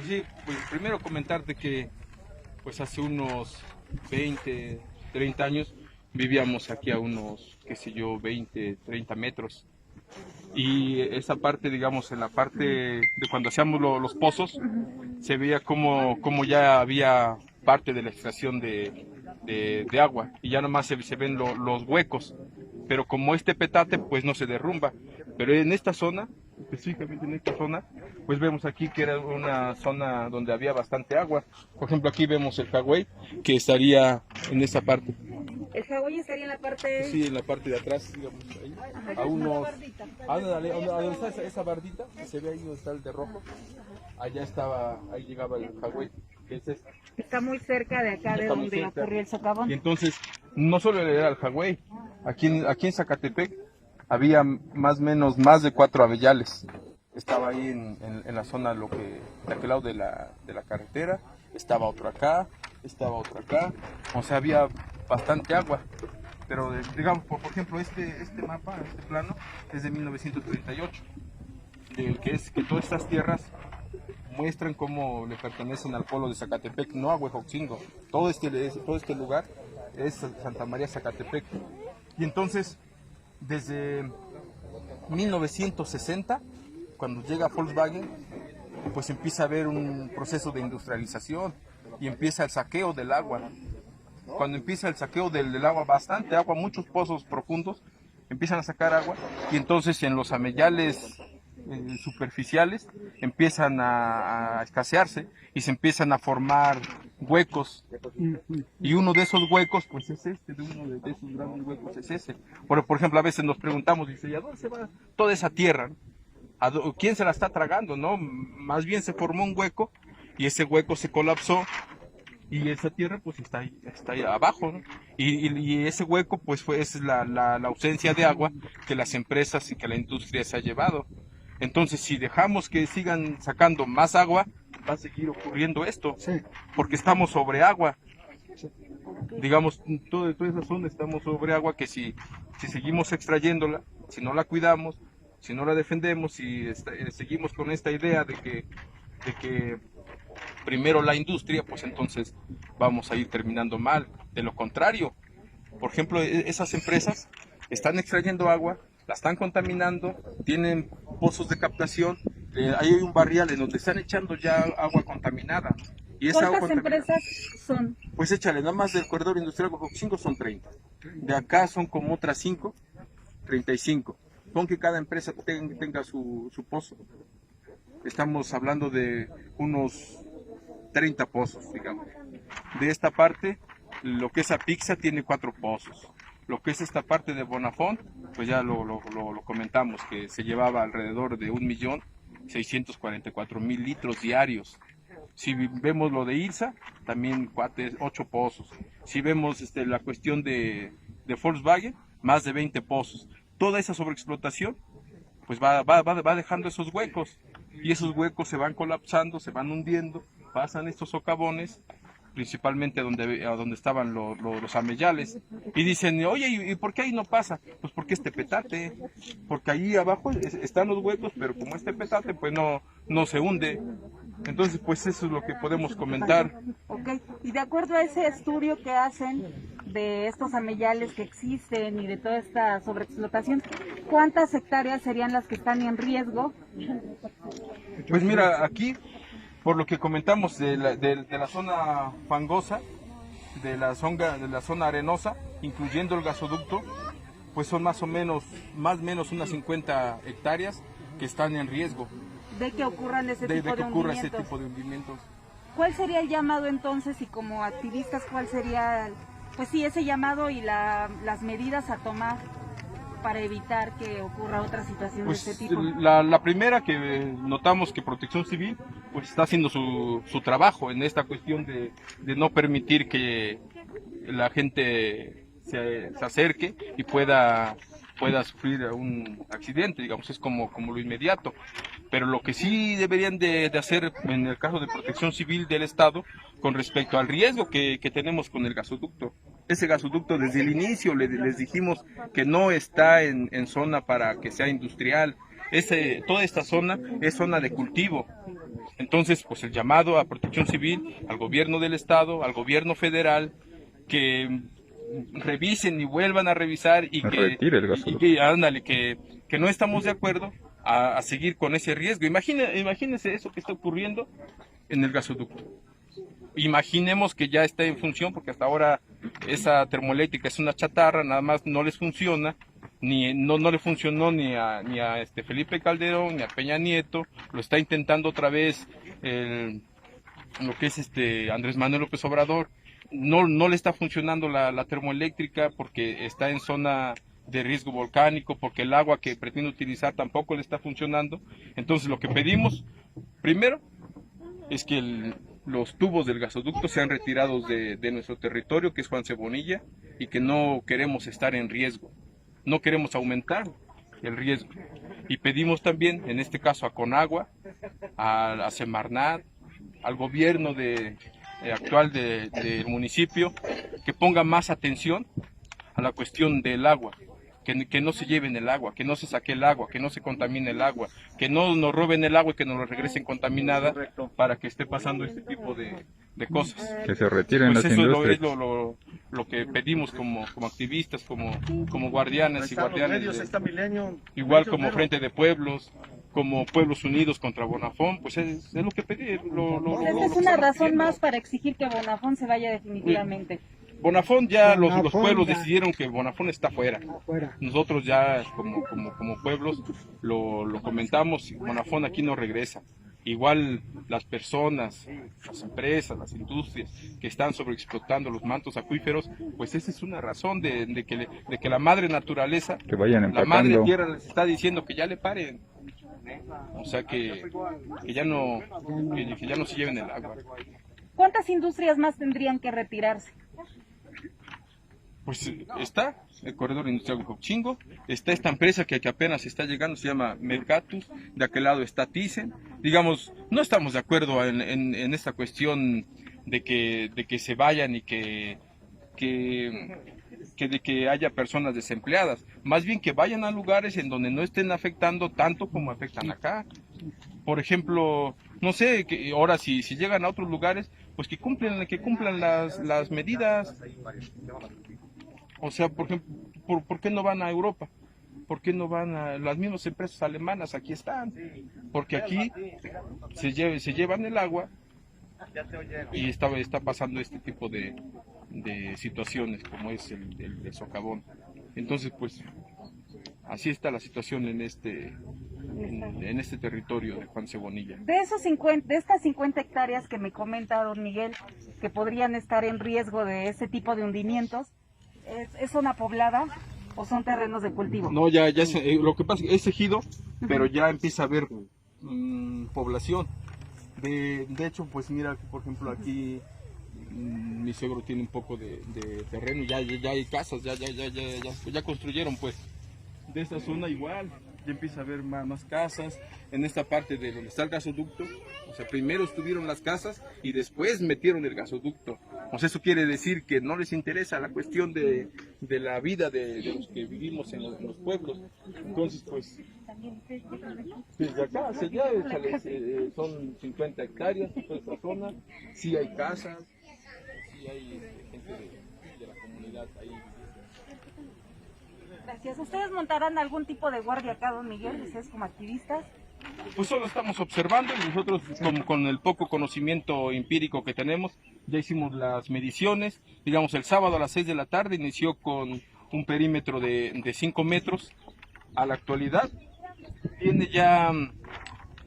Pues sí, pues primero comentarte que pues hace unos 20, 30 años vivíamos aquí a unos, qué sé yo, 20, 30 metros. Y esa parte, digamos, en la parte de cuando hacíamos los pozos, se veía como ya había parte de la extracción de agua y ya nomás se ven los huecos. Pero como este petate, pues no se derrumba. Pero en esta zona, específicamente en esta zona, pues vemos aquí que era una zona donde había bastante agua. Por ejemplo, aquí vemos el Hawái, que estaría en esa parte. El Hawái estaría en la parte... Sí, en la parte de atrás, digamos, ahí, a unos... Ándale, ¿dónde está esa bardita? Que se ve ahí donde está el de rojo. Allá estaba, ahí llegaba el Hawái, que es este. Está muy cerca de acá de Está muy donde cerca. ocurrió el socavón. Y entonces, no solo era el Hawái, aquí en Zacatepec había más o menos más de 4 avellales. Estaba ahí en la zona, de aquel lado de la carretera, estaba otro acá, estaba otro acá, o sea, había bastante agua. Pero digamos, por ejemplo, este mapa, este plano, es de 1938, que es que todas estas tierras muestran cómo le pertenecen al pueblo de Zacatepec, no a Huejotzingo. Todo este lugar es Santa María Zacatepec. Y entonces, desde 1960, cuando llega Volkswagen, pues empieza a haber un proceso de industrialización y empieza el saqueo del agua. Cuando empieza el saqueo del agua, bastante agua, muchos pozos profundos, empiezan a sacar agua y entonces en los amellales superficiales empiezan a escasearse y se empiezan a formar huecos, y uno de esos huecos pues es de esos grandes huecos es ese. Por ejemplo, a veces nos preguntamos, dice, ¿y a dónde se va toda esa tierra? ¿Quién se la está tragando? No, más bien se formó un hueco y ese hueco se colapsó y esa tierra pues está ahí abajo, ¿no? Y ese hueco pues es la ausencia de agua que las empresas y que la industria se ha llevado. Entonces, si dejamos que sigan sacando más agua, va a seguir ocurriendo esto, sí, porque estamos sobre agua. Digamos, toda esa zona estamos sobre agua que si seguimos extrayéndola, si no la cuidamos, si no la defendemos, si seguimos con esta idea de que primero la industria, pues entonces vamos a ir terminando mal. De lo contrario, por ejemplo, esas empresas están extrayendo agua, la están contaminando, tienen pozos de captación, ahí hay un barrial en donde están echando ya agua contaminada. Y esa ¿Cuántas empresas son? Pues échale, nada más del corredor industrial Huejotzingo son 30. De acá son como otras 5, 35. Con que cada empresa tenga su pozo. Estamos hablando de unos 30 pozos, digamos. De esta parte, lo que es Apixa tiene 4 pozos. Lo que es esta parte de Bonafont, pues ya lo comentamos, que se llevaba alrededor de 1.644.000 litros diarios. Si vemos lo de ILSA, también 8 pozos. Si vemos la cuestión de Volkswagen, más de 20 pozos. Toda esa sobreexplotación pues va dejando esos huecos, y esos huecos se van colapsando, se van hundiendo, pasan estos socavones, principalmente a donde estaban los amellales, y dicen, oye, ¿y por qué ahí no pasa? Pues porque este petate, porque ahí abajo están los huecos, pero como este petate pues no se hunde. Entonces pues eso es lo que podemos comentar. Ok, y de acuerdo a ese estudio que hacen de estos amellales que existen y de toda esta sobreexplotación, ¿cuántas hectáreas serían las que están en riesgo? Pues mira, aquí, por lo que comentamos de la zona fangosa, de la zona arenosa, incluyendo el gasoducto, pues son más o menos unas 50 hectáreas que están en riesgo. De que ocurran ese tipo de hundimientos. ¿Cuál sería el llamado entonces, y como activistas, cuál sería, pues sí, ese llamado y las medidas a tomar para evitar que ocurra otra situación Pues, de este tipo? La primera que notamos que Protección Civil pues está haciendo su trabajo en esta cuestión de no permitir que la gente se acerque y pueda sufrir un accidente, digamos, es como lo inmediato. Pero lo que sí deberían de hacer en el caso de Protección Civil del Estado con respecto al riesgo que tenemos con el gasoducto. Ese gasoducto desde el inicio les dijimos que no está en zona para que sea industrial. Toda esta zona es zona de cultivo. Entonces, pues el llamado a Protección Civil, al gobierno del estado, al gobierno federal, que revisen y vuelvan a revisar y ándale, que no estamos de acuerdo a seguir con ese riesgo. Imagínense eso que está ocurriendo en el gasoducto. Imaginemos que ya está en función, porque hasta ahora esa termoeléctrica es una chatarra, nada más no les funciona, no le funcionó ni a Felipe Calderón, ni a Peña Nieto, lo está intentando otra vez lo que es Andrés Manuel López Obrador, no le está funcionando la termoeléctrica porque está en zona de riesgo volcánico, porque el agua que pretende utilizar tampoco le está funcionando. Entonces lo que pedimos, primero, es que los tubos del gasoducto sean retirados de nuestro territorio, que es Juan Cebonilla, y que no queremos estar en riesgo, no queremos aumentar el riesgo. Y pedimos también, en este caso a Conagua, a Semarnat, al gobierno actual del municipio, que ponga más atención a la cuestión del agua, que no se lleven el agua, que no se saque el agua, que no se contamine el agua, que no nos roben el agua y que nos lo regresen contaminada para que esté pasando este tipo de cosas. Que se retiren pues las eso industrias. Es lo que pedimos como activistas, como guardianas y guardianes, igual como Frente de Pueblos, como Pueblos Unidos contra Bonafón, pues es lo que pedí. Esa es una razón más para exigir que Bonafón se vaya definitivamente. Bonafón ya, los pueblos decidieron que Bonafón está fuera. Nosotros ya como pueblos lo comentamos, Bonafón aquí no regresa. Igual las personas, las empresas, las industrias que están sobreexplotando los mantos acuíferos, pues esa es una razón de que la madre naturaleza, la madre tierra les está diciendo que ya le paren. O sea que ya no se lleven el agua. ¿Cuántas industrias más tendrían que retirarse? Pues está el corredor industrial Huejotzingo, está esta empresa que apenas está llegando, se llama Mercatus, de aquel lado está Thyssen. Digamos, no estamos de acuerdo en esta cuestión de que se vayan y de que haya personas desempleadas, más bien que vayan a lugares en donde no estén afectando tanto como afectan acá. Por ejemplo, no sé, que ahora si llegan a otros lugares, pues que cumplan las medidas. O sea, por ejemplo, ¿por qué no van a Europa? ¿Por qué no van a las mismas empresas alemanas? Aquí están. Porque aquí se llevan el agua y está pasando este tipo de situaciones como es el socavón. Entonces, pues, así está la situación en este territorio de Juan Cebonilla. De estas 50 hectáreas que me comenta don Miguel, que podrían estar en riesgo de ese tipo de hundimientos, ¿es zona poblada o son terrenos de cultivo? No, ya lo que pasa es que es ejido, pero ya empieza a haber población. De hecho, pues mira, por ejemplo, aquí mi suegro tiene un poco de terreno, ya hay casas, ya construyeron, pues. De esta zona igual, ya empieza a haber más casas. En esta parte de donde está el gasoducto, o sea, primero estuvieron las casas y después metieron el gasoducto. O sea, eso quiere decir que no les interesa la cuestión de la vida de los que vivimos en los pueblos. Entonces, pues, desde acá hacia allá, son 50 hectáreas toda esta zona. Sí hay casas, sí hay gente de la comunidad ahí. Gracias. ¿Ustedes montarán algún tipo de guardia acá, don Miguel, ustedes como activistas? Pues solo estamos observando y nosotros con el poco conocimiento empírico que tenemos, ya hicimos las mediciones. Digamos, el sábado a las 6 de la tarde inició con un perímetro de 5 metros. A la actualidad tiene ya,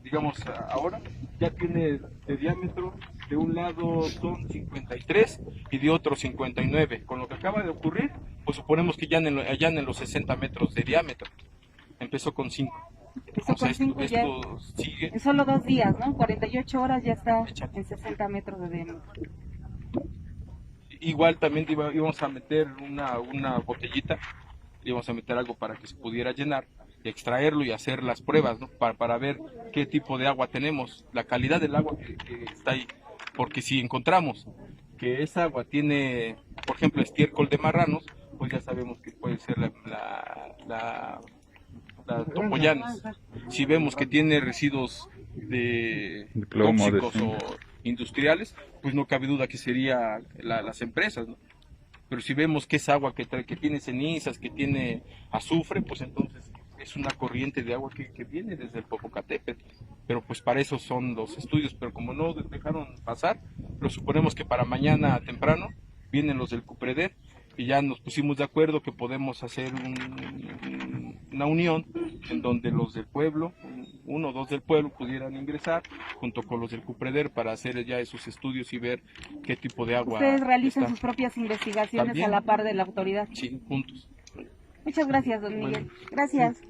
digamos, ahora ya tiene de diámetro, de un lado son 53 y de otro 59. Con lo que acaba de ocurrir, pues suponemos que ya en los 60 metros de diámetro. Empezó con 5. Empezó con 5 ya. Esto sigue. En solo 2 días, ¿no? 48 horas ya está en 60 metros de diámetro. Igual también íbamos a meter una botellita, íbamos a meter algo para que se pudiera llenar, extraerlo y hacer las pruebas, ¿no? Para ver qué tipo de agua tenemos, la calidad del agua que está ahí. Porque si encontramos que esa agua tiene, por ejemplo, estiércol de marranos, pues ya sabemos que puede ser la topollanes. Si vemos que tiene residuos plomo, tóxicos o industriales, pues no cabe duda que sería las empresas, ¿no? Pero si vemos que es agua que tiene cenizas, que tiene azufre, pues entonces es una corriente de agua que viene desde el Popocatépetl. Pero pues para eso son los estudios, pero como no dejaron pasar, lo suponemos que para mañana temprano vienen los del Cupreder y ya nos pusimos de acuerdo que podemos hacer una unión en donde los del pueblo, uno o dos del pueblo pudieran ingresar junto con los del Cupreder para hacer ya esos estudios y ver qué tipo de agua. Ustedes realizan está. sus propias investigaciones También. a la par de la autoridad. Sí, juntos. Muchas gracias, don Miguel. Gracias.